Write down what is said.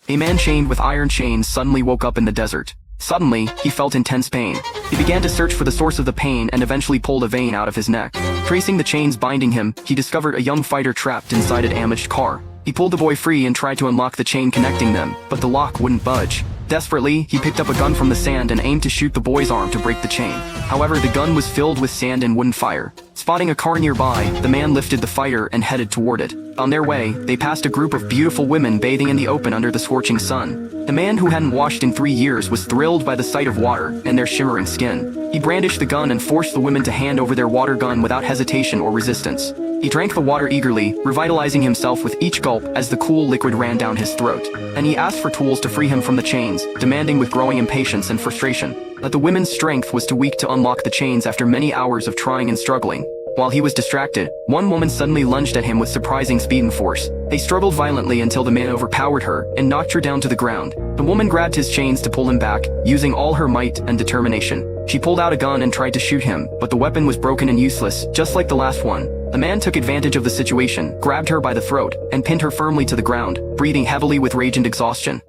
A man chained with iron chains suddenly woke up in the desert. Suddenly, he felt intense pain. He began to search for the source of the pain and eventually pulled a vein out of his neck. Tracing the chains binding him, he discovered a young fighter trapped inside a damaged car. He pulled the boy free and tried to unlock the chain connecting them, but the lock wouldn't budge. Desperately, he picked up a gun from the sand and aimed to shoot the boy's arm to break the chain. However, the gun was filled with sand and wouldn't fire. Spotting a car nearby, the man lifted the fighter and headed toward it. On their way, they passed a group of beautiful women bathing in the open under the scorching sun. The man, who hadn't washed in 3 years, was thrilled by the sight of water and their shimmering skin. He brandished the gun and forced the women to hand over their water gun without hesitation or resistance. He drank the water eagerly, revitalizing himself with each gulp as the cool liquid ran down his throat. And he asked for tools to free him from the chains, demanding with growing impatience and frustration. But the women's strength was too weak to unlock the chains after many hours of trying and struggling. While he was distracted, one woman suddenly lunged at him with surprising speed and force. They struggled violently until the man overpowered her and knocked her down to the ground. The woman grabbed his chains to pull him back, using all her might and determination. She pulled out a gun and tried to shoot him, but the weapon was broken and useless, just like the last one. The man took advantage of the situation, grabbed her by the throat, and pinned her firmly to the ground, breathing heavily with rage and exhaustion.